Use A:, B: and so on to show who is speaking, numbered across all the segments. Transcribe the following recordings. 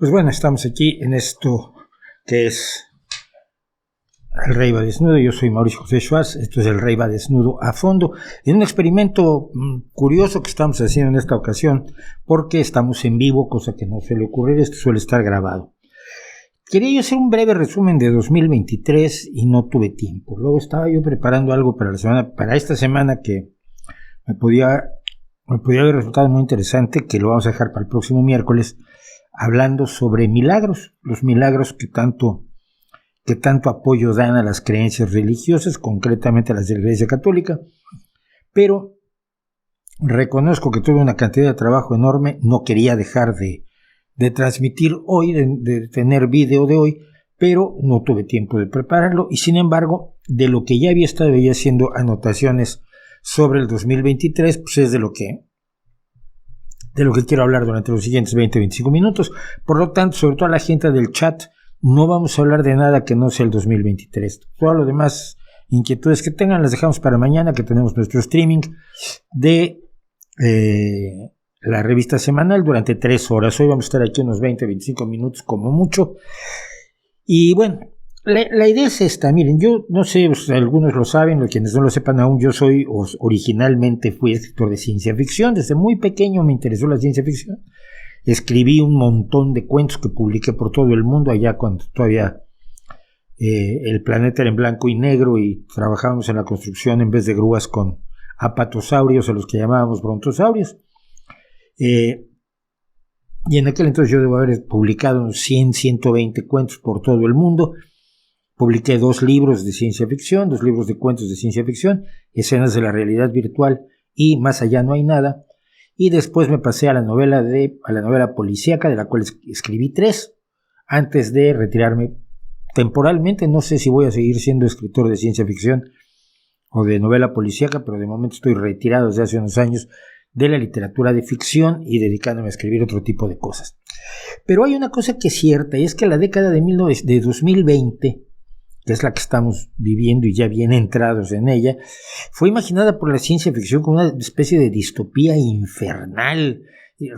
A: Pues bueno, estamos aquí en esto que es El Rey va desnudo. Yo soy Mauricio José Schwartz. Esto es El Rey va desnudo a fondo. En un experimento curioso que estamos haciendo en esta ocasión, porque estamos en vivo, cosa que no suele ocurrir. Esto suele estar grabado. Quería yo hacer un breve resumen de 2023 y no tuve tiempo. Luego estaba yo preparando algo para esta semana que me podía haber resultado muy interesante, que lo vamos a dejar para el próximo miércoles, hablando sobre milagros, los milagros que tanto apoyo dan a las creencias religiosas, concretamente a las de la Iglesia Católica, pero reconozco que tuve una cantidad de trabajo enorme, no quería dejar de transmitir hoy, de tener video de hoy, pero no tuve tiempo de prepararlo, y sin embargo, de lo que ya había estado haciendo anotaciones sobre el 2023, pues es de lo que quiero hablar durante los siguientes 20-25 minutos. Por lo tanto, sobre todo a la gente del chat, no vamos a hablar de nada que no sea el 2023. Todo lo demás, inquietudes que tengan, las dejamos para mañana, que tenemos nuestro streaming de la revista semanal durante 3 horas. Hoy vamos a estar aquí unos 20-25 minutos como mucho. Y bueno, la idea es esta. Miren, yo no sé, algunos lo saben, quienes no lo sepan aún, yo originalmente fui escritor de ciencia ficción. Desde muy pequeño me interesó la ciencia ficción. Escribí un montón de cuentos que publiqué por todo el mundo, allá cuando todavía el planeta era en blanco y negro y trabajábamos en la construcción en vez de grúas con apatosaurios, a los que llamábamos brontosaurios. Y en aquel entonces yo debo haber publicado unos 120 cuentos por todo el mundo. Publiqué 2 libros de ciencia ficción, 2 libros de cuentos de ciencia ficción, Escenas de la realidad virtual y Más allá no hay nada. Y después me pasé a la novela policíaca, de la cual escribí 3, antes de retirarme temporalmente. No sé si voy a seguir siendo escritor de ciencia ficción o de novela policíaca, pero de momento estoy retirado desde hace unos años de la literatura de ficción y dedicándome a escribir otro tipo de cosas. Pero hay una cosa que es cierta, y es que la década de 2020, que es la que estamos viviendo y ya bien entrados en ella, fue imaginada por la ciencia ficción como una especie de distopía infernal,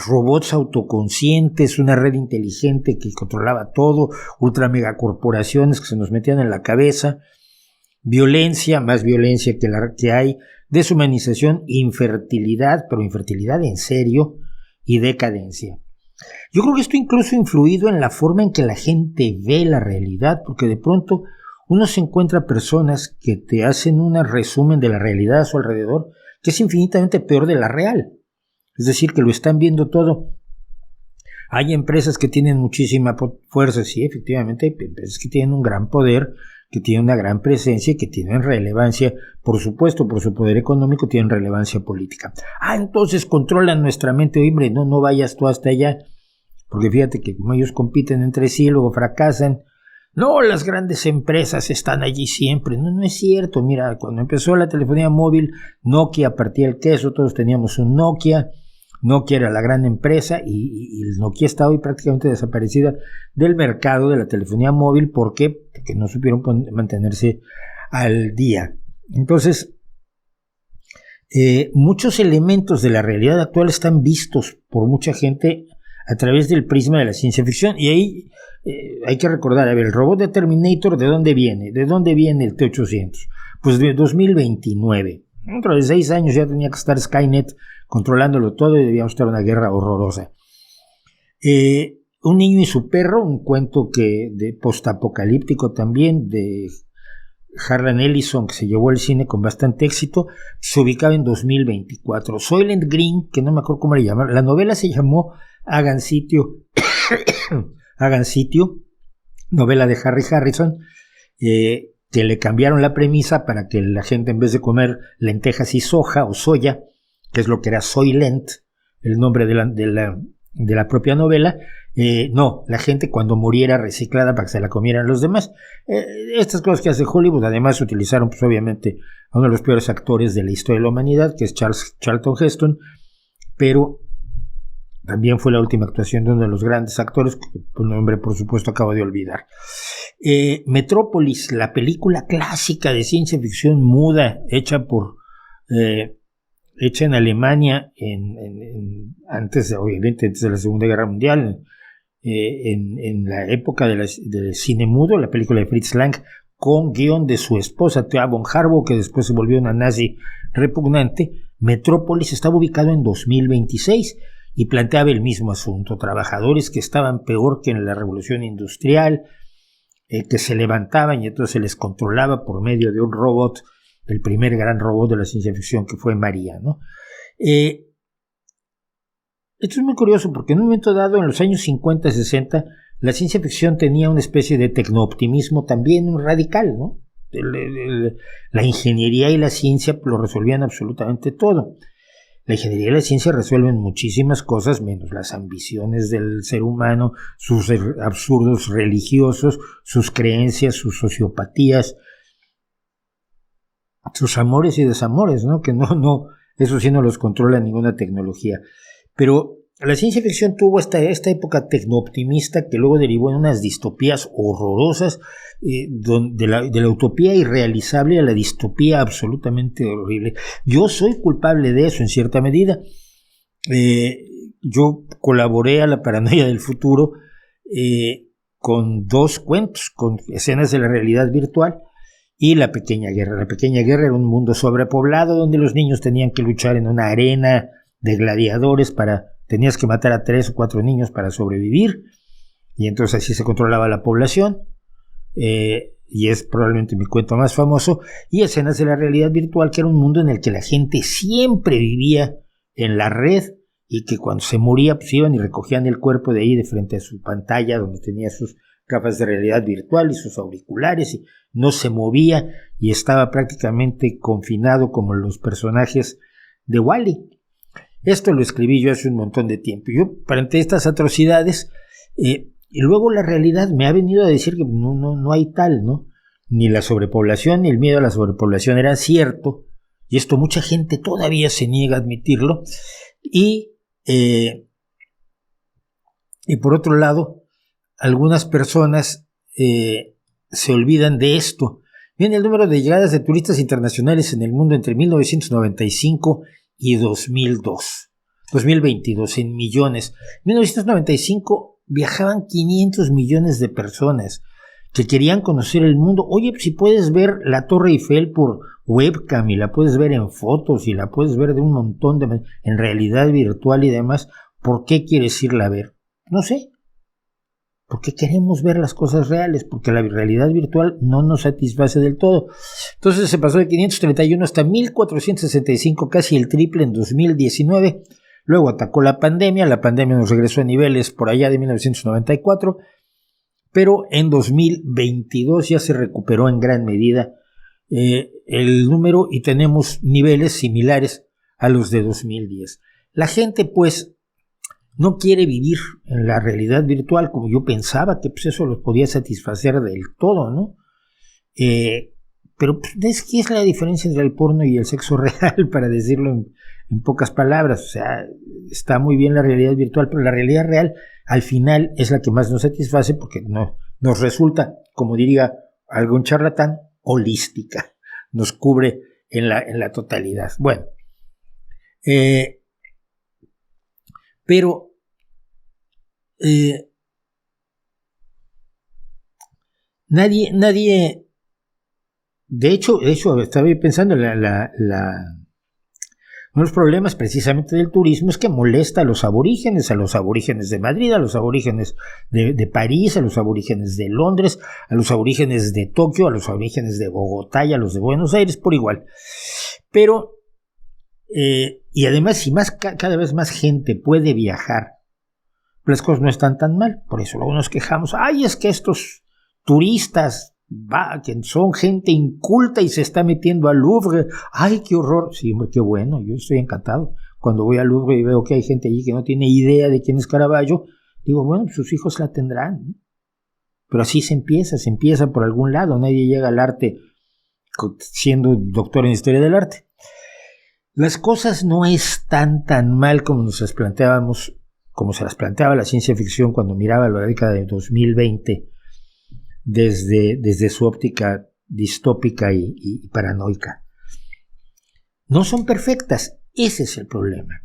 A: robots autoconscientes, una red inteligente que controlaba todo, ultra megacorporaciones que se nos metían en la cabeza, violencia, más violencia que la que hay, deshumanización, infertilidad, pero infertilidad en serio, y decadencia. Yo creo que esto incluso ha influido en la forma en que la gente ve la realidad, porque de pronto uno se encuentra personas que te hacen un resumen de la realidad a su alrededor que es infinitamente peor de la real. Es decir, que lo están viendo todo. Hay empresas que tienen muchísima fuerza, sí, efectivamente, hay empresas que tienen un gran poder, que tienen una gran presencia y que tienen relevancia, por supuesto, por su poder económico, tienen relevancia política. Entonces controlan nuestra mente. Hombre, no vayas tú hasta allá, porque fíjate que como ellos compiten entre sí, luego fracasan. No, las grandes empresas están allí siempre. No es cierto. Mira, cuando empezó la telefonía móvil, Nokia partía el queso, todos teníamos un Nokia. Nokia era la gran empresa y el Nokia está hoy prácticamente desaparecida del mercado de la telefonía móvil. ¿Por qué? Porque no supieron mantenerse al día. Entonces, muchos elementos de la realidad actual están vistos por mucha gente a través del prisma de la ciencia ficción. Y ahí hay que recordar, el robot de Terminator, ¿de dónde viene? ¿De dónde viene el T-800? Pues de 2029. Dentro de 6 años ya tenía que estar Skynet controlándolo todo y debíamos estar en una guerra horrorosa. Un niño y su perro, un cuento de postapocalíptico también, de Harlan Ellison, que se llevó al cine con bastante éxito, se ubicaba en 2024. Soylent Green, que no me acuerdo cómo le llamaron, la novela se llamó Hagan Sitio, novela de Harry Harrison, que le cambiaron la premisa para que la gente, en vez de comer lentejas y soja o soya, que es lo que era Soylent, el nombre de la propia novela, no, la gente cuando muriera reciclada para que se la comieran los demás. Estas cosas que hace Hollywood, además utilizaron pues obviamente a uno de los peores actores de la historia de la humanidad, que es Charlton Heston, pero también fue la última actuación de uno de los grandes actores, que el nombre por supuesto acabo de olvidar. Metrópolis, la película clásica de ciencia ficción muda, hecha en Alemania, obviamente antes de la Segunda Guerra Mundial, en la época del cine mudo, la película de Fritz Lang, con guión de su esposa Thea von Harbour, que después se volvió una nazi repugnante. Metrópolis estaba ubicado en 2026 y planteaba el mismo asunto: trabajadores que estaban peor que en la revolución industrial, que se levantaban y entonces se les controlaba por medio de un robot, el primer gran robot de la ciencia ficción, que fue María, ¿no? Esto es muy curioso porque en un momento dado, en los años 50 y 60, la ciencia ficción tenía una especie de tecnooptimismo también radical, ¿no? La ingeniería y la ciencia lo resolvían absolutamente todo. La ingeniería y la ciencia resuelven muchísimas cosas, menos las ambiciones del ser humano, sus absurdos religiosos, sus creencias, sus sociopatías, sus amores y desamores, ¿no? Que no, eso sí no los controla ninguna tecnología. Pero la ciencia ficción tuvo esta época tecnooptimista que luego derivó en unas distopías horrorosas, de la utopía irrealizable a la distopía absolutamente horrible. Yo soy culpable de eso en cierta medida. Yo colaboré a la paranoia del futuro con 2 cuentos, con escenas de la realidad virtual y La Pequeña Guerra. La Pequeña Guerra era un mundo sobrepoblado donde los niños tenían que luchar en una arena de gladiadores tenías que matar a 3 o 4 niños para sobrevivir, y entonces así se controlaba la población, y es probablemente mi cuento más famoso. Y Escenas de la Realidad Virtual, que era un mundo en el que la gente siempre vivía en la red, y que cuando se moría pues iban y recogían el cuerpo de ahí de frente a su pantalla donde tenía sus gafas de realidad virtual y sus auriculares, y no se movía y estaba prácticamente confinado como los personajes de Wall-E. Esto lo escribí yo hace un montón de tiempo. Yo, frente a estas atrocidades, y luego la realidad me ha venido a decir que no hay tal, ¿no? Ni la sobrepoblación ni el miedo a la sobrepoblación era cierto, y esto mucha gente todavía se niega a admitirlo. Y por otro lado, algunas personas se olvidan de esto. Bien, el número de llegadas de turistas internacionales en el mundo entre 1995 y 2022 en millones. En 1995 viajaban 500 millones de personas que querían conocer el mundo. Oye, si puedes ver la Torre Eiffel por webcam y la puedes ver en fotos y la puedes ver de un montón en realidad virtual y demás, ¿por qué quieres irla a ver? No sé. Porque queremos ver las cosas reales, porque la realidad virtual no nos satisface del todo. Entonces se pasó de 531 hasta 1465, casi el triple en 2019. Luego atacó la pandemia nos regresó a niveles por allá de 1994, pero en 2022 ya se recuperó en gran medida el número y tenemos niveles similares a los de 2010. La gente pues no quiere vivir en la realidad virtual como yo pensaba que pues eso los podía satisfacer del todo, ¿no? Pero pues, ¿qué es la diferencia entre el porno y el sexo real? Para decirlo en pocas palabras. O sea, está muy bien la realidad virtual, pero la realidad real al final es la que más nos satisface porque nos resulta, como diría algún charlatán, holística. Nos cubre en la totalidad. Bueno, pero nadie de hecho estaba pensando uno de los problemas precisamente del turismo es que molesta a los aborígenes de Madrid, a los aborígenes de París, a los aborígenes de Londres, a los aborígenes de Tokio, a los aborígenes de Bogotá y a los de Buenos Aires por igual. Pero y además si cada vez más gente puede viajar, las cosas no están tan mal. Por eso luego nos quejamos, es que estos turistas que son gente inculta y se está metiendo al Louvre, qué horror. Sí, hombre, qué bueno, yo estoy encantado. Cuando voy al Louvre y veo que hay gente allí que no tiene idea de quién es Caravaggio, digo, bueno, sus hijos la tendrán, ¿no? Pero así se empieza por algún lado. Nadie llega al arte siendo doctor en historia del arte. Las cosas no están tan mal como nos las planteábamos, como se las planteaba la ciencia ficción cuando miraba la década de 2020 desde su óptica distópica y paranoica. No son perfectas, ese es el problema.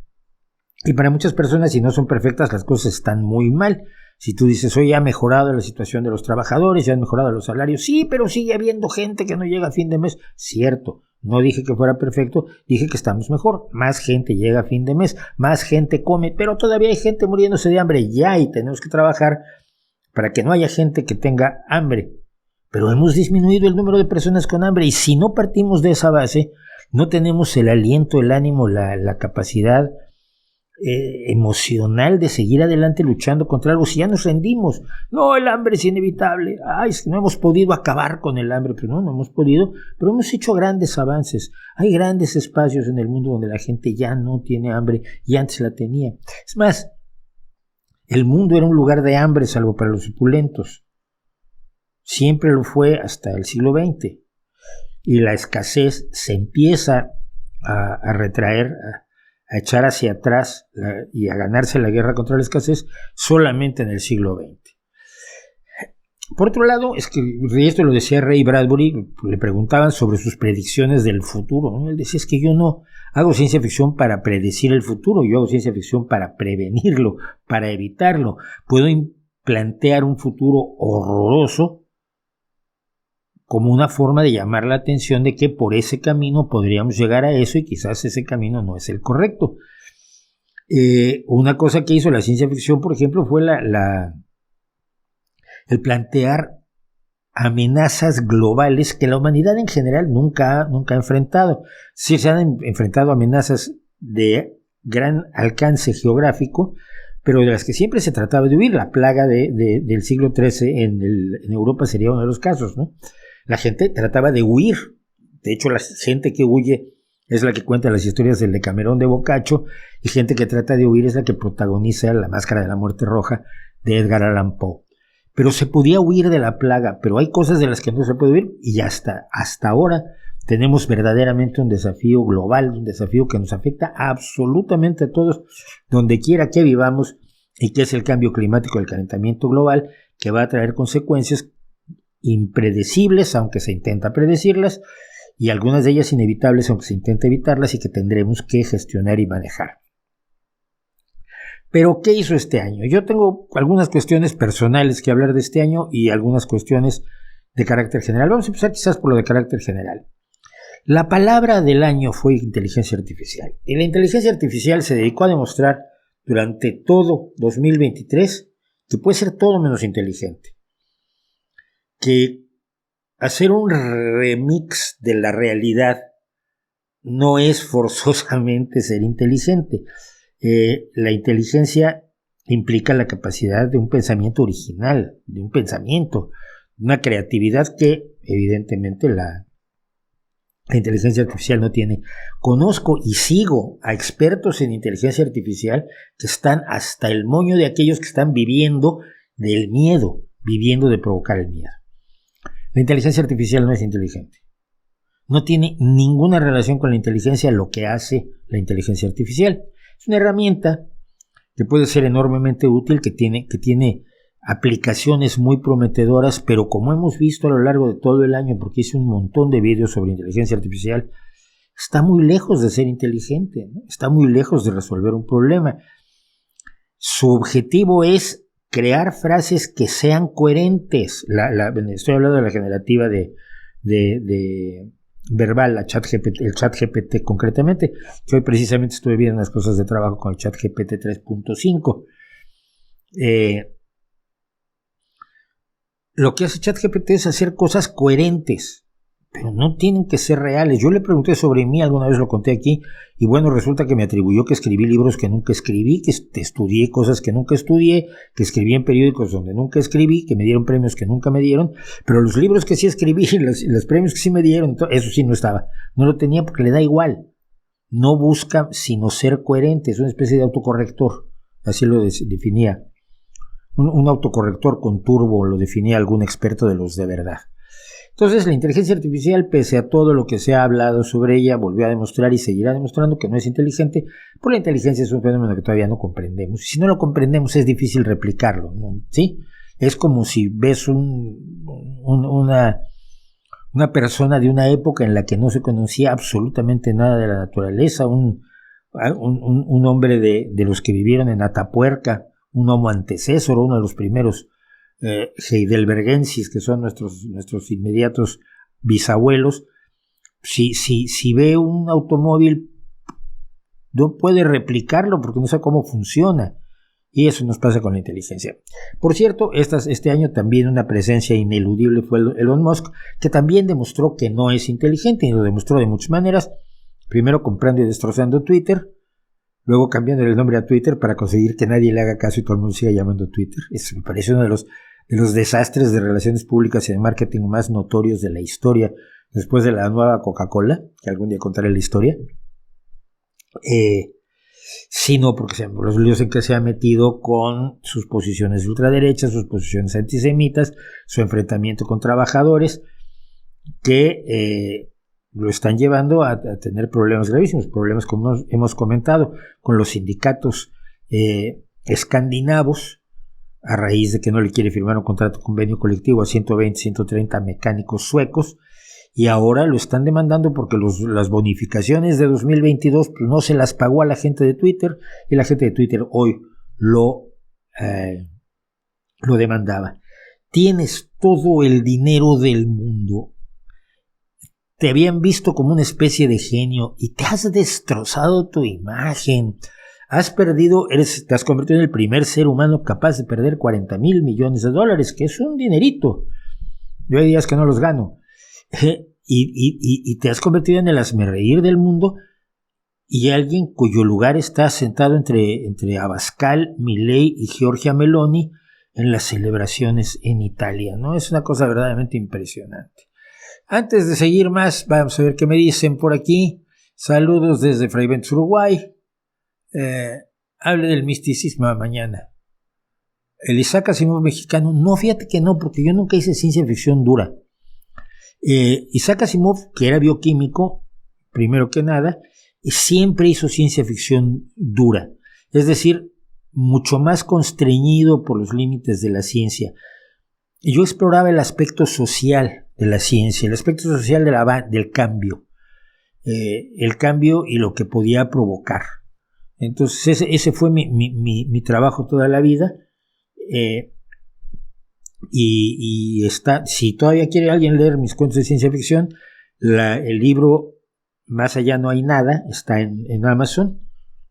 A: Y para muchas personas, si no son perfectas, las cosas están muy mal. Si tú dices, hoy ha mejorado la situación de los trabajadores, ya han mejorado los salarios, sí, pero sigue habiendo gente que no llega a fin de mes. Cierto, no dije que fuera perfecto, dije que estamos mejor. Más gente llega a fin de mes, más gente come, pero todavía hay gente muriéndose de hambre ya y tenemos que trabajar para que no haya gente que tenga hambre. Pero hemos disminuido el número de personas con hambre y si no partimos de esa base, no tenemos el aliento, el ánimo, la capacidad emocional de seguir adelante luchando contra algo. Si ya nos rendimos, no, el hambre es inevitable, es que no hemos podido acabar con el hambre, pero no hemos podido, pero hemos hecho grandes avances. Hay grandes espacios en el mundo donde la gente ya no tiene hambre y antes la tenía. Es más, el mundo era un lugar de hambre salvo para los opulentos. Siempre lo fue hasta el siglo XX. Y la escasez se empieza a retraer, a echar hacia atrás y a ganarse la guerra contra la escasez solamente en el siglo XX. Por otro lado, es que, y esto lo decía Ray Bradbury, le preguntaban sobre sus predicciones del futuro, ¿no? Él decía, es que yo no hago ciencia ficción para predecir el futuro, yo hago ciencia ficción para prevenirlo, para evitarlo. Puedo plantear un futuro horroroso como una forma de llamar la atención de que por ese camino podríamos llegar a eso y quizás ese camino no es el correcto. Una cosa que hizo la ciencia ficción, por ejemplo, fue el plantear amenazas globales que la humanidad en general nunca ha enfrentado. Sí se han enfrentado amenazas de gran alcance geográfico, pero de las que siempre se trataba de huir. La plaga del siglo XIII en Europa sería uno de los casos, ¿no? La gente trataba de huir. De hecho, la gente que huye es la que cuenta las historias del Decamerón de Boccaccio, y gente que trata de huir es la que protagoniza La Máscara de la Muerte Roja de Edgar Allan Poe. Pero se podía huir de la plaga, pero hay cosas de las que no se puede huir, y hasta ahora tenemos verdaderamente un desafío global, un desafío que nos afecta absolutamente a todos, donde quiera que vivamos, y que es el cambio climático, el calentamiento global, que va a traer consecuencias impredecibles, aunque se intenta predecirlas, y algunas de ellas inevitables, aunque se intenta evitarlas, y que tendremos que gestionar y manejar. Pero, ¿qué hizo este año? Yo tengo algunas cuestiones personales que hablar de este año y algunas cuestiones de carácter general. Vamos a empezar quizás por lo de carácter general. La palabra del año fue inteligencia artificial. Y la inteligencia artificial se dedicó a demostrar durante todo 2023 que puede ser todo menos inteligente. Que hacer un remix de la realidad no es forzosamente ser inteligente. La inteligencia implica la capacidad de un pensamiento original, de un pensamiento, una creatividad que evidentemente la inteligencia artificial no tiene. Conozco y sigo a expertos en inteligencia artificial que están hasta el moño de aquellos que están viviendo del miedo, viviendo de provocar el miedo. La inteligencia artificial no es inteligente. No tiene ninguna relación con la inteligencia lo que hace la inteligencia artificial. Es una herramienta que puede ser enormemente útil, que tiene aplicaciones muy prometedoras, pero como hemos visto a lo largo de todo el año, porque hice un montón de vídeos sobre inteligencia artificial, está muy lejos de ser inteligente, ¿no? Está muy lejos de resolver un problema. Su objetivo es crear frases que sean coherentes. Estoy hablando de la generativa de verbal, el ChatGPT concretamente, que hoy precisamente estuve viendo unas cosas de trabajo con el ChatGPT 3.5. Lo que hace ChatGPT es hacer cosas coherentes, pero no tienen que ser reales. Yo le pregunté sobre mí, alguna vez lo conté aquí, y bueno, resulta que me atribuyó que escribí libros que nunca escribí, que estudié cosas que nunca estudié, que escribí en periódicos donde nunca escribí, que me dieron premios que nunca me dieron, pero los libros que sí escribí, los premios que sí me dieron, eso sí no estaba. No lo tenía porque le da igual. No busca sino ser coherente, es una especie de autocorrector, así lo definía. Un autocorrector con turbo lo definía algún experto de los de verdad. Entonces, la inteligencia artificial, pese a todo lo que se ha hablado sobre ella, volvió a demostrar y seguirá demostrando que no es inteligente, porque la inteligencia es un fenómeno que todavía no comprendemos. Y si no lo comprendemos, es difícil replicarlo, ¿no? ¿Sí? Es como si ves una persona de una época en la que no se conocía absolutamente nada de la naturaleza, un hombre de los que vivieron en Atapuerca, un homo antecesor, uno de los primeros heidelbergensis, que son nuestros inmediatos bisabuelos. Si ve un automóvil, no puede replicarlo porque no sabe cómo funciona. Y eso nos pasa con la inteligencia. Por cierto, este año también una presencia ineludible fue Elon Musk, que también demostró que no es inteligente, y lo demostró de muchas maneras. Primero comprando y destrozando Twitter, luego cambiando el nombre a Twitter para conseguir que nadie le haga caso y todo el mundo siga llamando Twitter. Eso me parece uno de los desastres de relaciones públicas y de marketing más notorios de la historia, después de la nueva Coca-Cola, que algún día contaré la historia. Sino porque los líos en que se ha metido con sus posiciones de ultraderecha, sus posiciones antisemitas, su enfrentamiento con trabajadores, que lo están llevando a tener problemas gravísimos, problemas como hemos comentado, con los sindicatos escandinavos, a raíz de que no le quiere firmar un contrato convenio colectivo a 120, 130 mecánicos suecos, y ahora lo están demandando porque las bonificaciones de 2022 pues, no se las pagó a la gente de Twitter, y la gente de Twitter hoy lo demandaba. Tienes todo el dinero del mundo, te habían visto como una especie de genio y te has destrozado tu imagen, te has convertido en el primer ser humano capaz de perder $40,000 millones, que es un dinerito. Yo hay días que no los gano. Y te has convertido en el hazmerreír del mundo, y alguien cuyo lugar está sentado entre Abascal, Milei y Giorgia Meloni en las celebraciones en Italia, ¿no? Es una cosa verdaderamente impresionante. Antes de seguir más, vamos a ver qué me dicen por aquí. Saludos desde Fray Bentos, Uruguay. Hable del misticismo mañana. El Isaac Asimov mexicano, no, fíjate que no, porque yo nunca hice ciencia ficción dura. Isaac Asimov, que era bioquímico, primero que nada, siempre hizo ciencia ficción dura, es decir, mucho más constreñido por los límites de la ciencia. Yo exploraba el aspecto social de la ciencia, el aspecto social del cambio, el cambio y lo que podía provocar. Entonces ese fue mi trabajo toda la vida. Y está, si todavía quiere alguien leer mis cuentos de ciencia ficción, el libro Más allá no hay nada está en Amazon,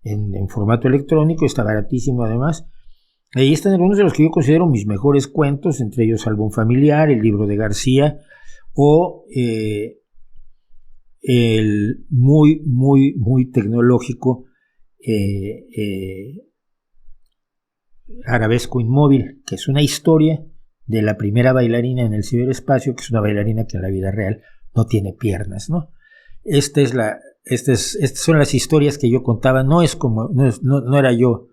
A: en formato electrónico, está baratísimo además. Ahí están algunos de los que yo considero mis mejores cuentos, entre ellos Álbum Familiar, el libro de García, o el muy, muy, muy tecnológico Arabesco Inmóvil, que es una historia de la primera bailarina en el ciberespacio, que es una bailarina que en la vida real no tiene piernas, ¿no? Estas son las historias que yo contaba. No era yo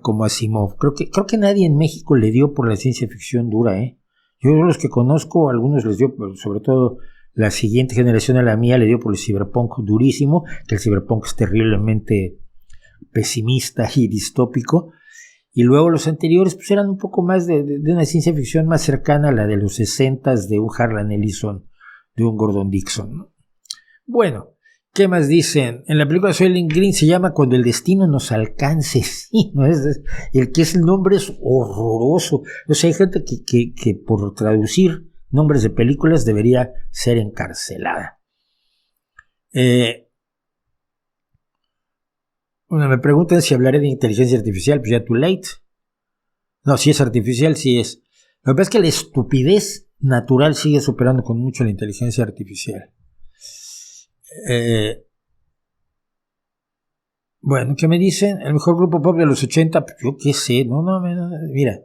A: como Asimov. Creo que nadie en México le dio por la ciencia ficción dura, Yo los que conozco, algunos les dio, sobre todo la siguiente generación a la mía, le dio por el cyberpunk durísimo, que el cyberpunk es terriblemente pesimista y distópico. Y luego los anteriores pues eran un poco más de una ciencia ficción más cercana a la de los 60s, de un Harlan Ellison, de un Gordon Dixon, ¿no? Bueno, ¿qué más dicen? En la película de Soylent Green se llama Cuando el destino nos alcance. Sí, ¿no? El nombre es horroroso. O sea, hay gente que por traducir nombres de películas debería ser encarcelada. Bueno, me preguntan si hablaré de inteligencia artificial, pues ya too late. No, si es artificial, sí es. Lo que pasa es que la estupidez natural sigue superando con mucho la inteligencia artificial. Bueno, ¿qué me dicen? El mejor grupo pop de los 80, pues yo qué sé, no, mira.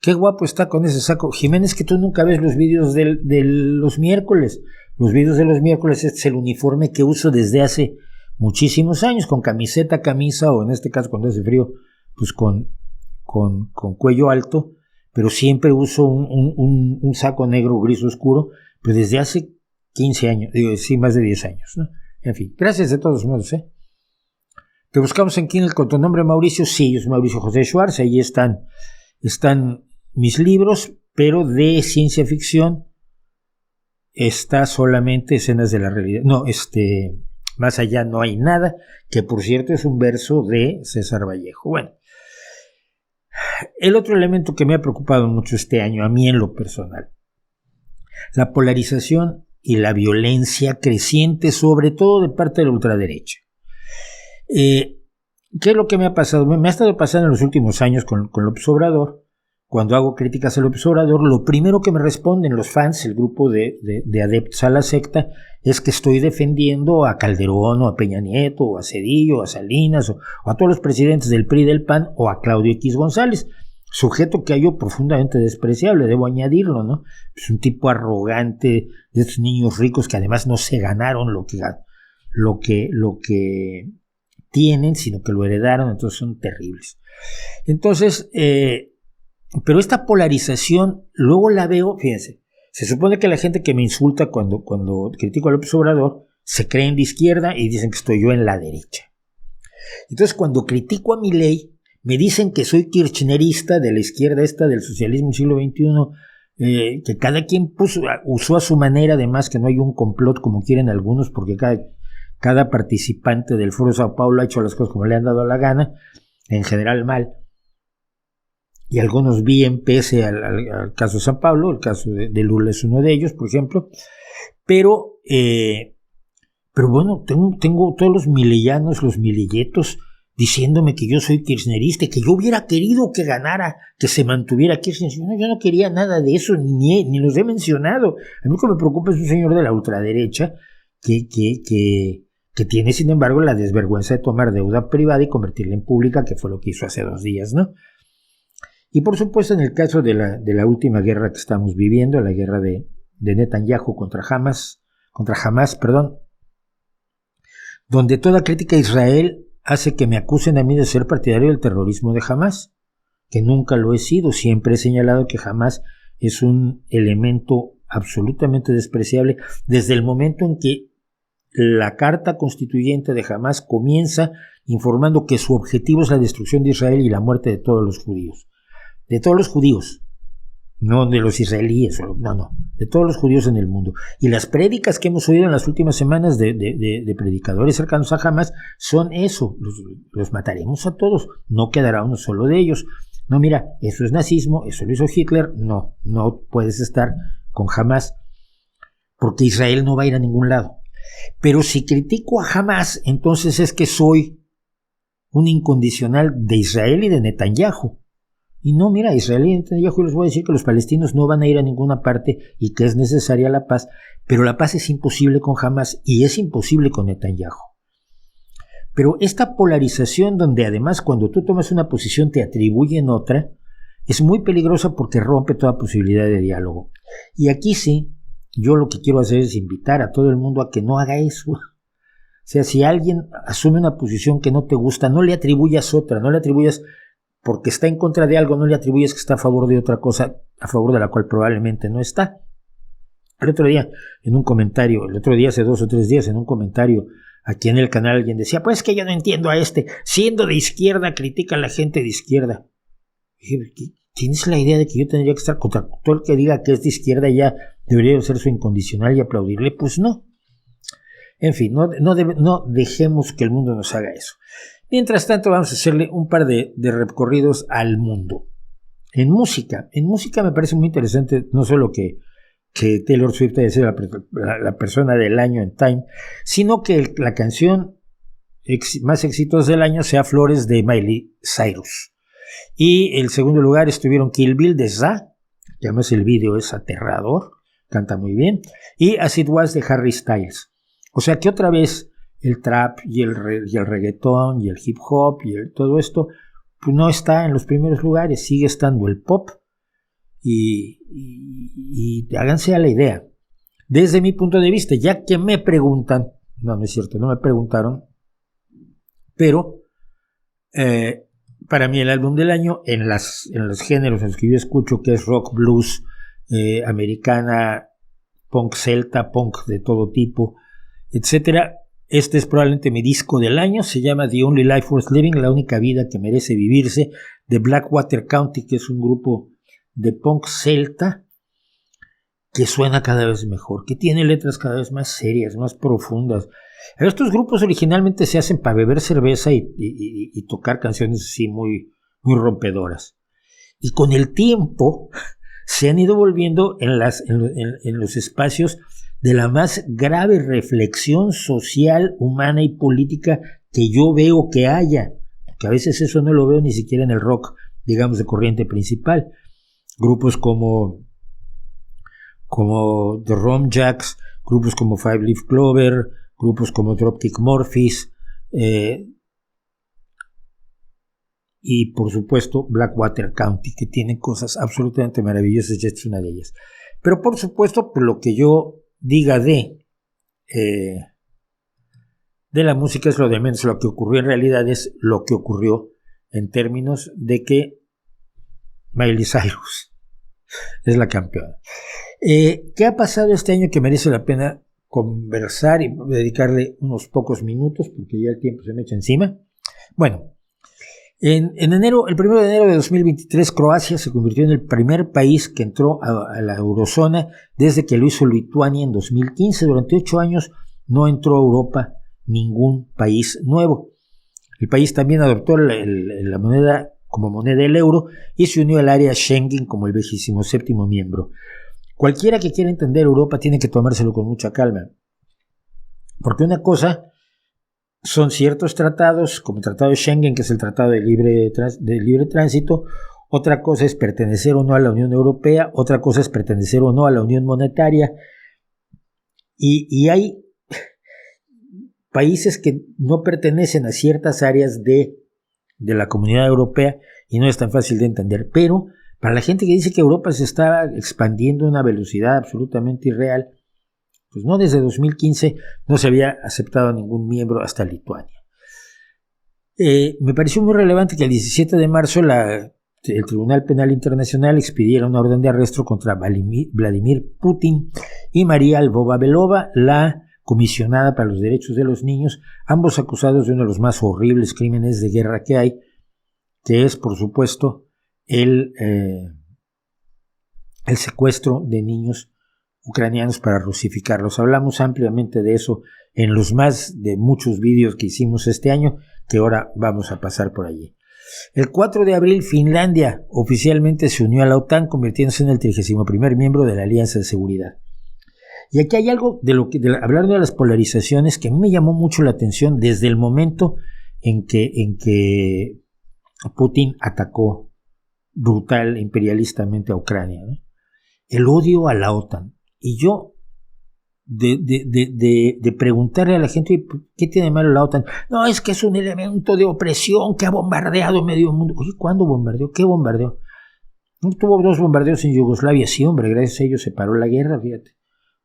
A: Qué guapo está con ese saco. Jiménez, que tú nunca ves los vídeos de los miércoles. Los vídeos de los miércoles, este es el uniforme que uso desde hace muchísimos años, con camiseta, camisa, o en este caso cuando hace frío, pues con cuello alto, pero siempre uso un saco negro gris oscuro, pero desde hace 15 años, sí, más de 10 años, ¿no? En fin, gracias de todos modos, Te buscamos en Kindle con tu nombre, Mauricio. Sí, yo soy Mauricio José Schwartz, ahí están mis libros, pero de ciencia ficción está solamente Escenas de la Realidad. No, Más allá no hay nada, que por cierto es un verso de César Vallejo. Bueno, El otro elemento que me ha preocupado mucho este año, a mí en lo personal, la polarización y la violencia creciente, sobre todo de parte de la ultraderecha. ¿Qué es lo que me ha pasado? Me ha estado pasando en los últimos años con López Obrador. Cuando hago críticas a López Obrador, lo primero que me responden los fans, el grupo de adeptos a la secta, es que estoy defendiendo a Calderón, o a Peña Nieto, o a Zedillo, o a Salinas, o a todos los presidentes del PRI y del PAN, o a Claudio X González, sujeto que hallo profundamente despreciable, debo añadirlo, ¿no? Es un tipo arrogante, de estos niños ricos que además no se ganaron lo que tienen, sino que lo heredaron, entonces son terribles. Entonces, pero esta polarización, luego la veo, fíjense, se supone que la gente que me insulta cuando critico a López Obrador, se creen de izquierda y dicen que estoy yo en la derecha. Entonces, cuando critico a Milei, me dicen que soy kirchnerista de la izquierda esta del socialismo del siglo XXI, que cada quien usó a su manera, además que no hay un complot como quieren algunos, porque cada participante del Foro Sao Paulo ha hecho las cosas como le han dado la gana, en general mal, y algunos bien pese al caso de Sao Paulo, el caso de Lula es uno de ellos, por ejemplo, pero bueno, tengo todos los mileyanos, los mileyetos, diciéndome que yo soy kirchnerista, que yo hubiera querido que ganara, que se mantuviera Kirchner. No, yo no quería nada de eso, ni los he mencionado. A mí lo que me preocupa es un señor de la ultraderecha que tiene, sin embargo, la desvergüenza de tomar deuda privada y convertirla en pública, que fue lo que hizo hace 2 días, ¿no? Y por supuesto, en el caso de la última guerra que estamos viviendo, la guerra de Netanyahu contra Hamas, donde toda crítica a Israel hace que me acusen a mí de ser partidario del terrorismo de Hamas, que nunca lo he sido. Siempre he señalado que Hamas es un elemento absolutamente despreciable desde el momento en que la carta constituyente de Hamas comienza informando que su objetivo es la destrucción de Israel y la muerte de todos los judíos. De todos los judíos, no de los israelíes, no, de todos los judíos en el mundo. Y las prédicas que hemos oído en las últimas semanas de predicadores cercanos a Hamas son eso, los mataremos a todos, no quedará uno solo de ellos. No, mira, eso es nazismo, eso lo hizo Hitler, no puedes estar con Hamas, porque Israel no va a ir a ningún lado. Pero si critico a Hamas, entonces es que soy un incondicional de Israel y de Netanyahu. Y no, mira, Israel y Netanyahu, les voy a decir que los palestinos no van a ir a ninguna parte y que es necesaria la paz, pero la paz es imposible con Hamas y es imposible con Netanyahu. Pero esta polarización, donde además cuando tú tomas una posición te atribuyen otra, es muy peligrosa porque rompe toda posibilidad de diálogo. Y aquí sí, yo lo que quiero hacer es invitar a todo el mundo a que no haga eso. O sea, si alguien asume una posición que no te gusta, no le atribuyas otra, no le atribuyas porque está en contra de algo, no le atribuyes que está a favor de otra cosa, a favor de la cual probablemente no está. El otro día, hace 2 o 3 días, en un comentario aquí en el canal, alguien decía, pues que yo no entiendo a siendo de izquierda, critica a la gente de izquierda. Y dije, ¿tienes la idea de que yo tendría que estar contra todo el que diga que es de izquierda y ya debería ser su incondicional y aplaudirle? Pues no. En fin, no dejemos que el mundo nos haga eso. Mientras tanto, vamos a hacerle un par de recorridos al mundo. En música me parece muy interesante, no solo que Taylor Swift haya sido la persona del año en Time, sino que la canción más exitosa del año sea Flores de Miley Cyrus. Y el segundo lugar estuvieron Kill Bill de ZA, que además el video es aterrador, canta muy bien, y As It Was de Harry Styles. O sea que otra vez el trap y el reggaetón y el hip hop y todo esto pues no está en los primeros lugares, sigue estando el pop y háganse a la idea. Desde mi punto de vista, ya que me preguntan, no es cierto, no me preguntaron, pero para mí el álbum del año en los géneros en los que yo escucho, que es rock, blues, americana, punk celta, punk de todo tipo, etcétera. Este es probablemente mi disco del año, se llama The Only Life Worth Living, la única vida que merece vivirse, de Blackwater County, que es un grupo de punk celta que suena cada vez mejor, que tiene letras cada vez más serias, más profundas. Estos grupos originalmente se hacen para beber cerveza y tocar canciones así muy, muy rompedoras. y con el tiempo se han ido volviendo en los espacios de la más grave reflexión social, humana y política que yo veo que haya, que a veces eso no lo veo ni siquiera en el rock, digamos, de corriente principal. Grupos como The Rum Jacks, grupos como Five Leaf Clover, grupos como Dropkick Murphys, y por supuesto Blackwater County, que tienen cosas absolutamente maravillosas, y esta es una de ellas. Pero por supuesto, por lo que yo diga de la música es lo de menos. Lo que ocurrió en realidad es lo que ocurrió en términos de que Miley Cyrus es la campeona. ¿Qué ha pasado este año que merece la pena conversar y dedicarle unos pocos minutos, porque ya el tiempo se me echa encima? Bueno, en enero, el 1 de enero de 2023, Croacia se convirtió en el primer país que entró a la eurozona desde que lo hizo Lituania en 2015. Durante 8 años no entró a Europa ningún país nuevo. El país también adoptó la moneda como moneda el euro y se unió al área Schengen como el 27º miembro. Cualquiera que quiera entender Europa tiene que tomárselo con mucha calma, porque una cosa son ciertos tratados, como el Tratado de Schengen, que es el Tratado de libre tránsito. Otra cosa es pertenecer o no a la Unión Europea. Otra cosa es pertenecer o no a la Unión Monetaria. Y hay países que no pertenecen a ciertas áreas de la Comunidad Europea y no es tan fácil de entender. Pero para la gente que dice que Europa se está expandiendo a una velocidad absolutamente irreal, pues no, desde 2015 no se había aceptado a ningún miembro hasta Lituania. Me pareció muy relevante que el 17 de marzo el Tribunal Penal Internacional expidiera una orden de arresto contra Vladimir Putin y María Lvova-Belova, la comisionada para los derechos de los niños, ambos acusados de uno de los más horribles crímenes de guerra que hay, que es, por supuesto, el secuestro de niños ucranianos para rusificarlos. Hablamos ampliamente de eso en los más de muchos vídeos que hicimos este año, que ahora vamos a pasar por allí. El 4 de abril, Finlandia oficialmente se unió a la OTAN, convirtiéndose en el 31º miembro de la Alianza de Seguridad. Y aquí hay algo hablando de las polarizaciones que a mí me llamó mucho la atención desde el momento en que Putin atacó brutal, imperialistamente a Ucrania, ¿no? El odio a la OTAN. Y yo, de preguntarle a la gente, ¿qué tiene de malo la OTAN? No, es que es un elemento de opresión que ha bombardeado medio mundo. Oye, ¿cuándo bombardeó? ¿Qué bombardeó? Tuvo 2 bombardeos en Yugoslavia, sí, hombre, gracias a ellos se paró la guerra, fíjate.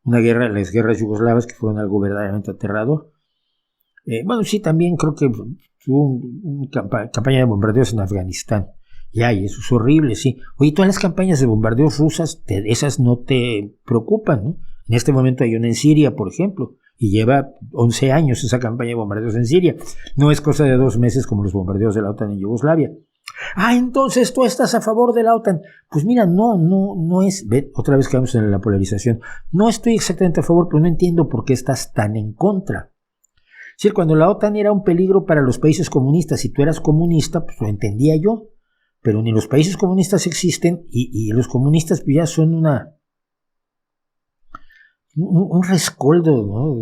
A: Una guerra, las guerras yugoslavas, que fueron algo verdaderamente aterrador. Bueno, sí, también creo que tuvo una campaña de bombardeos en Afganistán. Ya, y eso es horrible, sí. Oye, todas las campañas de bombardeos rusas, esas no te preocupan, ¿no? En este momento hay una en Siria, por ejemplo, y lleva 11 años esa campaña de bombardeos en Siria. No es cosa de 2 meses como los bombardeos de la OTAN en Yugoslavia. Entonces tú estás a favor de la OTAN. Pues mira, no es... Ve, otra vez quedamos en la polarización. No estoy exactamente a favor, pero no entiendo por qué estás tan en contra. Es decir, cuando la OTAN era un peligro para los países comunistas, si tú eras comunista, pues lo entendía yo. Pero ni los países comunistas existen y los comunistas ya son un rescoldo, ¿no?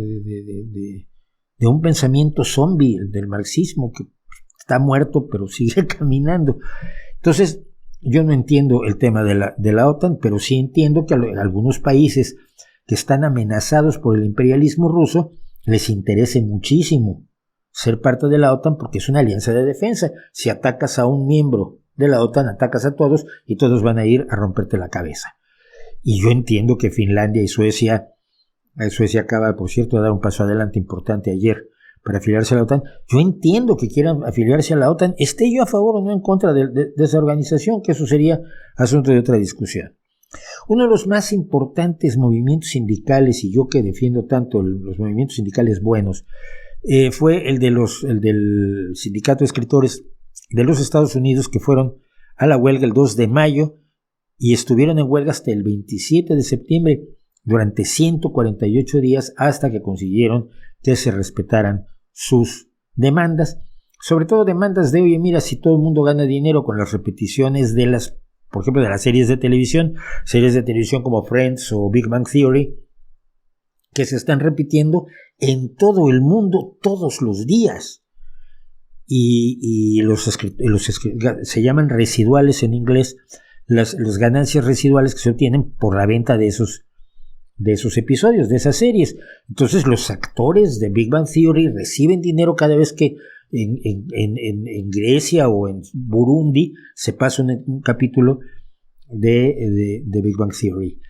A: de un pensamiento zombie, del marxismo, que está muerto pero sigue caminando. Entonces, yo no entiendo el tema de la OTAN, pero sí entiendo que a algunos países que están amenazados por el imperialismo ruso les interese muchísimo ser parte de la OTAN porque es una alianza de defensa. Si atacas a un miembro de la OTAN, atacas a todos y todos van a ir a romperte la cabeza. Y yo entiendo que Finlandia y Suecia acaba, por cierto, de dar un paso adelante importante ayer para afiliarse a la OTAN. Yo entiendo que quieran afiliarse a la OTAN, esté yo a favor o no en contra de esa organización, que eso sería asunto de otra discusión. Uno de los más importantes movimientos sindicales, y yo que defiendo tanto los movimientos sindicales buenos, fue el del Sindicato de Escritores de los Estados Unidos, que fueron a la huelga el 2 de mayo y estuvieron en huelga hasta el 27 de septiembre durante 148 días hasta que consiguieron que se respetaran sus demandas, sobre todo demandas de, oye, mira, si todo el mundo gana dinero con las repeticiones de las por ejemplo, de las series de televisión como Friends o Big Bang Theory, que se están repitiendo en todo el mundo todos los días. Y se llaman residuales en inglés, las ganancias residuales que se obtienen por la venta de esos episodios, de esas series. Entonces los actores de Big Bang Theory reciben dinero cada vez que en Grecia o en Burundi se pasa un capítulo de Big Bang Theory.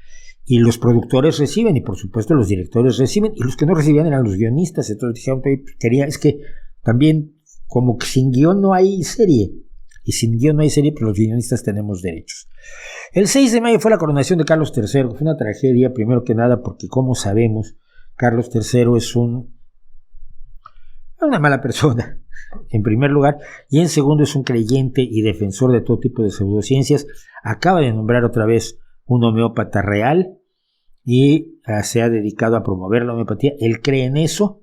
A: Y los productores reciben, y por supuesto los directores reciben, y los que no recibían eran los guionistas. Entonces dijeron, es que también como que sin guión no hay serie, y sin guión no hay serie, pero los guionistas tenemos derechos. El 6 de mayo fue la coronación de Carlos III, fue una tragedia, primero que nada, porque como sabemos, Carlos III es una mala persona, en primer lugar, y en segundo es un creyente y defensor de todo tipo de pseudociencias. Acaba de nombrar otra vez un homeópata real y se ha dedicado a promover la homeopatía. Él cree en eso,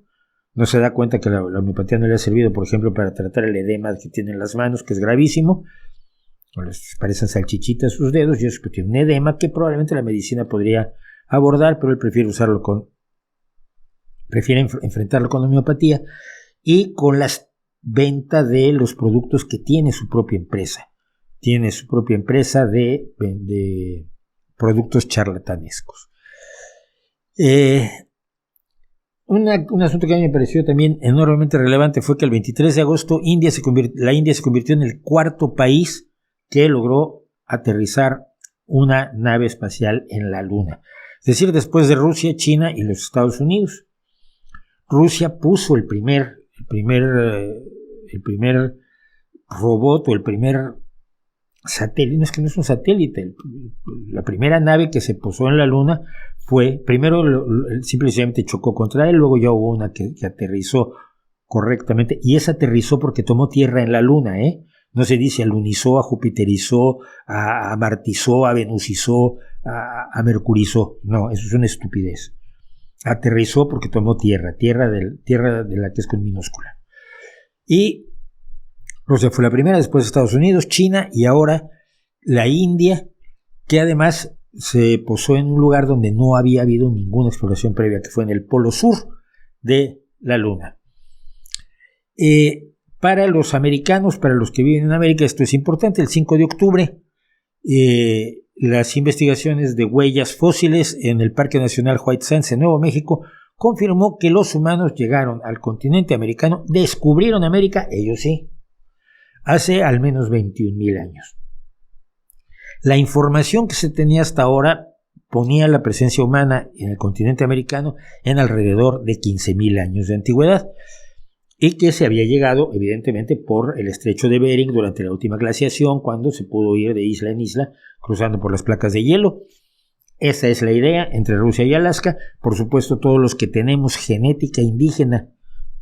A: no se da cuenta que la homeopatía no le ha servido, por ejemplo, para tratar el edema que tiene en las manos, que es gravísimo. Les parecen salchichitas sus dedos, y eso que tiene un edema que probablemente la medicina podría abordar, pero él prefiere enfrentarlo con la homeopatía y con la venta de los productos que tiene su propia empresa. Tiene su propia empresa de productos charlatanescos. Un asunto que a mí me pareció también enormemente relevante fue que el 23 de agosto la India se convirtió en el cuarto país que logró aterrizar una nave espacial en la Luna. Es decir, después de Rusia, China y los Estados Unidos. Rusia puso el primer robot, o el primer satélite, no es que no es un satélite, la primera nave que se posó en la Luna fue, primero simplemente chocó contra él, luego ya hubo una que aterrizó correctamente, y esa aterrizó porque tomó tierra en la Luna, no se dice alunizó, ajupiterizó, amartizó, avenusizó, a mercurizó, no, eso es una estupidez. Aterrizó porque tomó tierra de la que es con minúscula. Y Rusia fue la primera, después Estados Unidos, China y ahora la India, que además se posó en un lugar donde no había habido ninguna exploración previa, que fue en el polo sur de la Luna. Para los americanos, para los que viven en América, esto es importante. El 5 de octubre, las investigaciones de huellas fósiles en el Parque Nacional White Sands en Nuevo México confirmó que los humanos llegaron al continente americano, descubrieron América, ellos sí, hace al menos 21,000 años. La información que se tenía hasta ahora ponía la presencia humana en el continente americano en alrededor de 15,000 años de antigüedad, y que se había llegado evidentemente por el estrecho de Bering durante la última glaciación, cuando se pudo ir de isla en isla cruzando por las placas de hielo. Esa es la idea entre Rusia y Alaska. Por supuesto, todos los que tenemos genética indígena,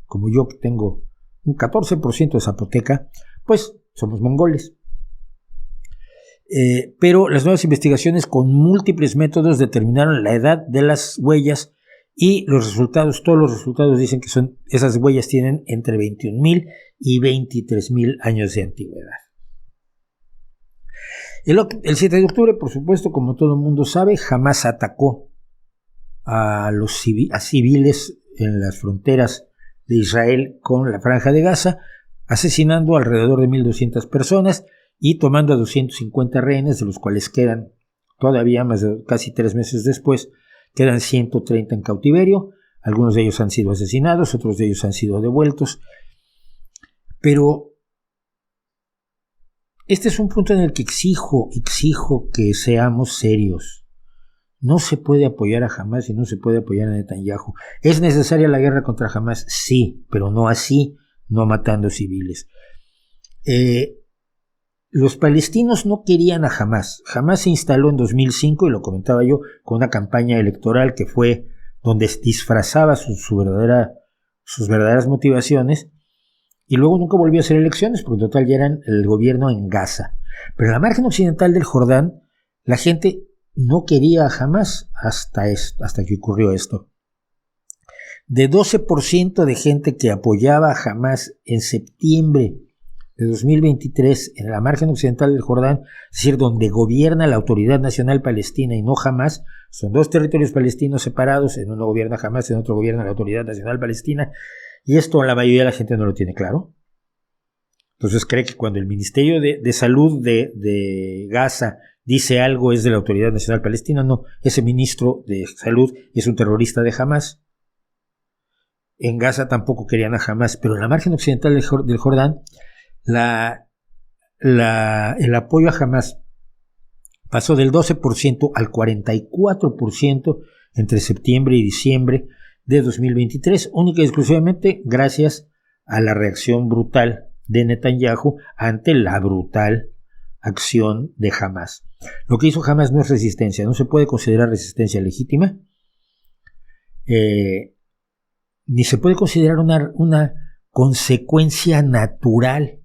A: como yo que tengo un 14% de zapoteca, pues somos mongoles. Pero las nuevas investigaciones con múltiples métodos determinaron la edad de las huellas, y todos los resultados dicen que esas huellas tienen entre 21,000 y 23,000 años de antigüedad. El 7 de octubre, por supuesto, como todo el mundo sabe, Hamás atacó a civiles en las fronteras de Israel con la Franja de Gaza, asesinando alrededor de 1,200 personas y tomando a 250 rehenes, de los cuales quedan todavía, casi 3 meses después, quedan 130 en cautiverio. Algunos de ellos han sido asesinados, otros de ellos han sido devueltos. Pero este es un punto en el que exijo que seamos serios. No se puede apoyar a Hamás y no se puede apoyar a Netanyahu. ¿Es necesaria la guerra contra Hamás? Sí, pero no así, no matando civiles. Los palestinos no querían a Hamás. Hamás se instaló en 2005, y lo comentaba yo, con una campaña electoral que fue donde disfrazaba sus verdaderas motivaciones, y luego nunca volvió a hacer elecciones, porque en total ya eran el gobierno en Gaza. Pero en la margen occidental del Jordán, la gente no quería a Hamás hasta que ocurrió esto. De 12% de gente que apoyaba a Hamás en septiembre de 2023 en la margen occidental del Jordán, es decir, donde gobierna la Autoridad Nacional Palestina y no Hamás, son dos territorios palestinos separados, en uno gobierna Hamás, en otro gobierna la Autoridad Nacional Palestina, y esto la mayoría de la gente no lo tiene claro. Entonces cree que cuando el Ministerio de Salud de Gaza dice algo es de la Autoridad Nacional Palestina. No, ese ministro de Salud es un terrorista de Hamás. En Gaza tampoco querían a Hamás, pero en la margen occidental del Jordán el apoyo a Hamás pasó del 12% al 44% entre septiembre y diciembre de 2023, única y exclusivamente gracias a la reacción brutal de Netanyahu ante la brutal acción de Hamás. Lo que hizo Hamás no es resistencia, no se puede considerar resistencia legítima, ni se puede considerar una consecuencia natural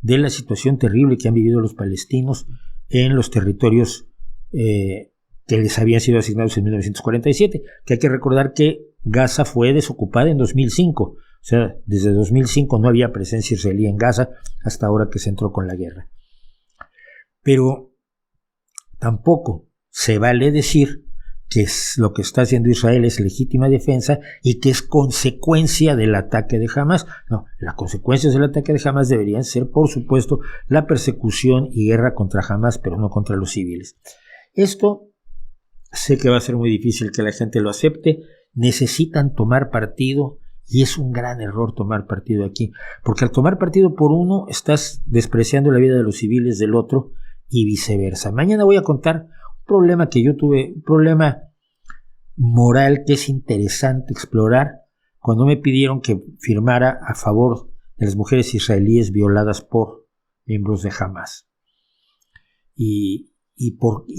A: de la situación terrible que han vivido los palestinos en los territorios que les habían sido asignados en 1947, que hay que recordar que Gaza fue desocupada en 2005, o sea, desde 2005 no había presencia israelí en Gaza hasta ahora que se entró con la guerra. Pero tampoco se vale decir que lo que está haciendo Israel es legítima defensa y que es consecuencia del ataque de Hamás. No, las consecuencias del ataque de Hamás deberían ser, por supuesto, la persecución y guerra contra Hamás, pero no contra los civiles. Esto sé que va a ser muy difícil que la gente lo acepte. Necesitan tomar partido y es un gran error tomar partido aquí, porque al tomar partido por uno estás despreciando la vida de los civiles del otro y viceversa. Mañana voy a contar problema que yo tuve, un problema moral que es interesante explorar cuando me pidieron que firmara a favor de las mujeres israelíes violadas por miembros de Hamás. Y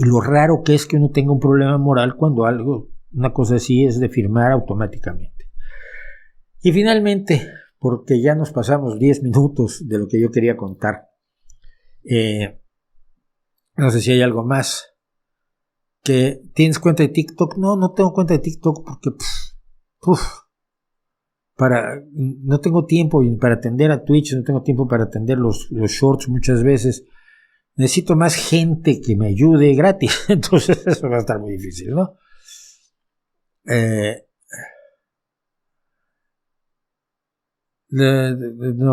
A: lo raro que es que uno tenga un problema moral cuando una cosa así es de firmar automáticamente. Y finalmente, porque ya nos pasamos 10 minutos de lo que yo quería contar, no sé si hay algo más. Que ¿tienes cuenta de TikTok? No tengo cuenta de TikTok porque no tengo tiempo para atender a Twitch, no tengo tiempo para atender los shorts muchas veces. Necesito más gente que me ayude gratis, entonces eso va a estar muy difícil, ¿no?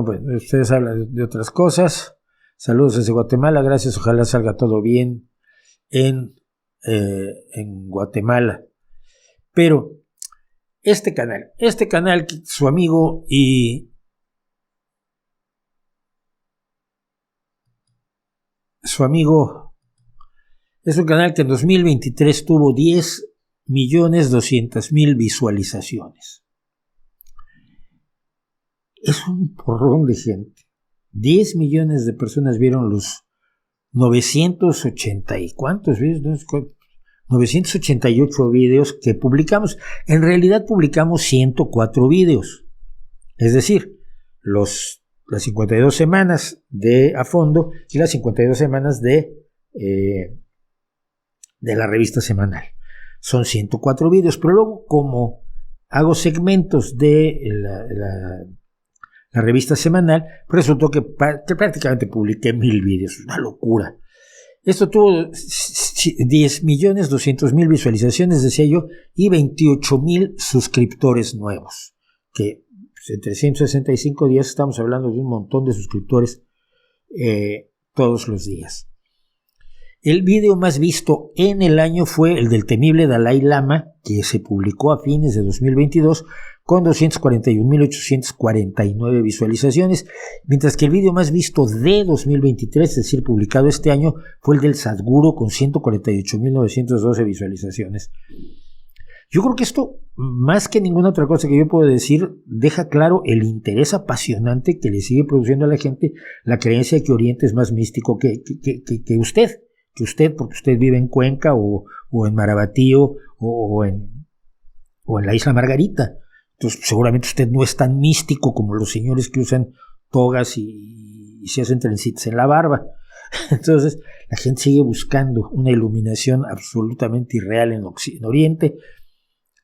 A: Pues, ustedes hablan de otras cosas. Saludos desde Guatemala, gracias, ojalá salga todo bien en Guatemala. Pero este canal, su amigo es un canal que en 2023 tuvo 10.200.000 visualizaciones. Es un porrón de gente. 10 millones de personas vieron los 980 y cuántos videos, 988 videos que publicamos. En realidad publicamos 104 videos, es decir, las 52 semanas de A Fondo y las 52 semanas de la revista semanal. Son 104 videos, pero luego como hago segmentos de la revista semanal, resultó que prácticamente publiqué 1,000 videos, una locura. Esto tuvo 10.200.000 visualizaciones, decía yo, y 28,000 suscriptores nuevos, que en 365 días estamos hablando de un montón de suscriptores todos los días. El video más visto en el año fue el del temible Dalai Lama, que se publicó a fines de 2022 con 241.849 visualizaciones, mientras que el video más visto de 2023, es decir, publicado este año, fue el del Sadhguru con 148.912 visualizaciones. Yo creo que esto, más que ninguna otra cosa que yo puedo decir, deja claro el interés apasionante que le sigue produciendo a la gente la creencia de que Oriente es más místico que usted. Que usted, porque usted vive en Cuenca o en Marabatío o en la Isla Margarita. Entonces seguramente usted no es tan místico como los señores que usan togas y se hacen trencitas en la barba. Entonces la gente sigue buscando una iluminación absolutamente irreal en Oriente,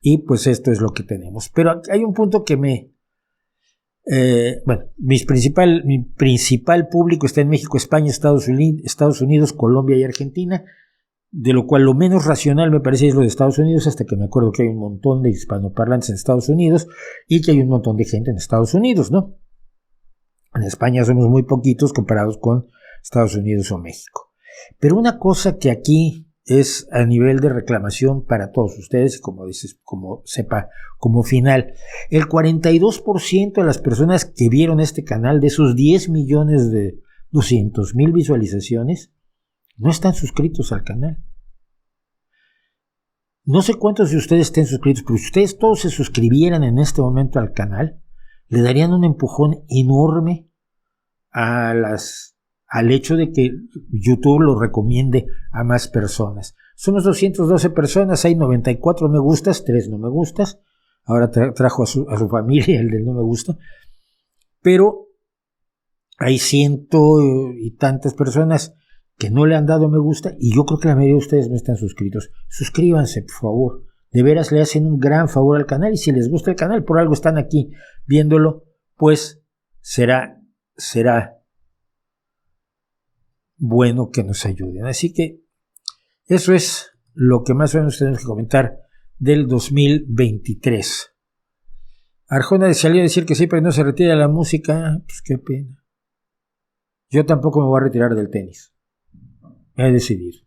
A: y pues esto es lo que tenemos. Pero hay un punto que me Bueno, mi principal público está en México, España, Estados Unidos, Colombia y Argentina, de lo cual lo menos racional me parece es lo de Estados Unidos, hasta que me acuerdo que hay un montón de hispanoparlantes en Estados Unidos y que hay un montón de gente en Estados Unidos, ¿no? En España somos muy poquitos comparados con Estados Unidos o México. Pero una cosa que aquí es a nivel de reclamación para todos ustedes, como dices, como sepa, como final, el 42% de las personas que vieron este canal, de esos 10.200.000 visualizaciones, no están suscritos al canal. No sé cuántos de ustedes estén suscritos, pero si ustedes todos se suscribieran en este momento al canal, le darían un empujón enorme al hecho de que YouTube lo recomiende a más personas. Somos 212 personas, hay 94 me gustas, 3 no me gustas. Ahora trajo a su familia el del no me gusta. Pero hay 100 y tantas personas que no le han dado me gusta y yo creo que la mayoría de ustedes no están suscritos. Suscríbanse, por favor. De veras le hacen un gran favor al canal y si les gusta el canal, por algo están aquí viéndolo, pues será bueno que nos ayuden. Así que eso es lo que más o menos tenemos que comentar del 2023. Arjona salió a decir que sí, pero no se retira de la música. Pues qué pena. Yo tampoco me voy a retirar del tenis. He decidido.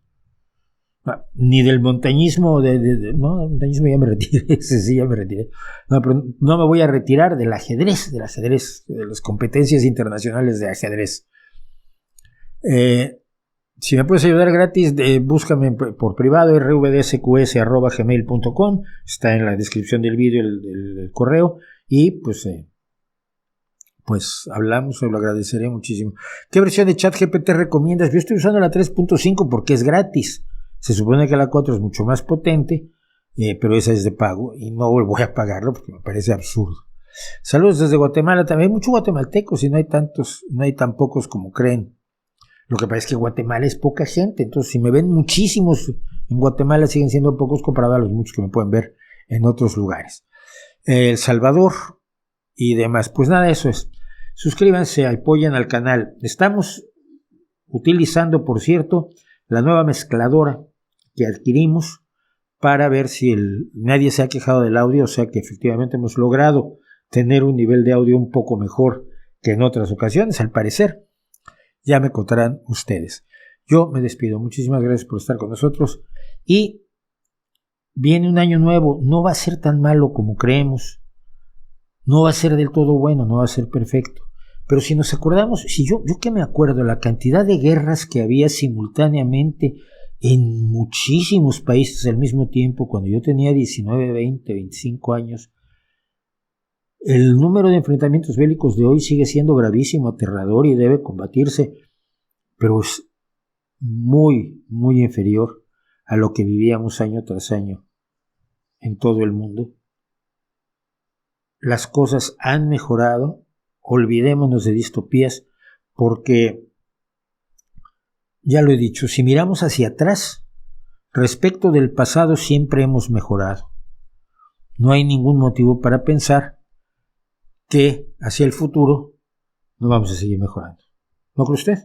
A: Ni del montañismo, no, del montañismo ya me retiré, ese sí ya me retiré. No, pero no me voy a retirar del ajedrez, de las competencias internacionales de ajedrez. Si me puedes ayudar gratis, búscame por privado, rvdsqs@gmail.com, está en la descripción del vídeo el correo, y pues hablamos, lo agradeceré muchísimo. ¿Qué versión de ChatGPT recomiendas? Yo estoy usando la 3.5 porque es gratis. Se supone que la 4 es mucho más potente, pero esa es de pago y no voy a pagarlo porque me parece absurdo. Saludos desde Guatemala, también hay muchos guatemaltecos y no hay tan pocos como creen. Lo que pasa es que Guatemala es poca gente, entonces si me ven muchísimos en Guatemala siguen siendo pocos comparados a los muchos que me pueden ver en otros lugares. El Salvador y demás, pues nada, eso es. Suscríbanse, apoyen al canal. Estamos utilizando, por cierto, la nueva mezcladora que adquirimos para ver si nadie se ha quejado del audio, o sea que efectivamente hemos logrado tener un nivel de audio un poco mejor que en otras ocasiones, al parecer. Ya me contarán ustedes. Yo me despido. Muchísimas gracias por estar con nosotros. Y viene un año nuevo. No va a ser tan malo como creemos. No va a ser del todo bueno. No va a ser perfecto. Pero si nos acordamos, yo que me acuerdo, la cantidad de guerras que había simultáneamente en muchísimos países al mismo tiempo, cuando yo tenía 19, 20, 25 años, el número de enfrentamientos bélicos de hoy sigue siendo gravísimo, aterrador y debe combatirse, pero es muy, muy inferior a lo que vivíamos año tras año en todo el mundo. Las cosas han mejorado, olvidémonos de distopías, porque, ya lo he dicho, si miramos hacia atrás, respecto del pasado siempre hemos mejorado. No hay ningún motivo para pensar que hacia el futuro no vamos a seguir mejorando. ¿No cree usted?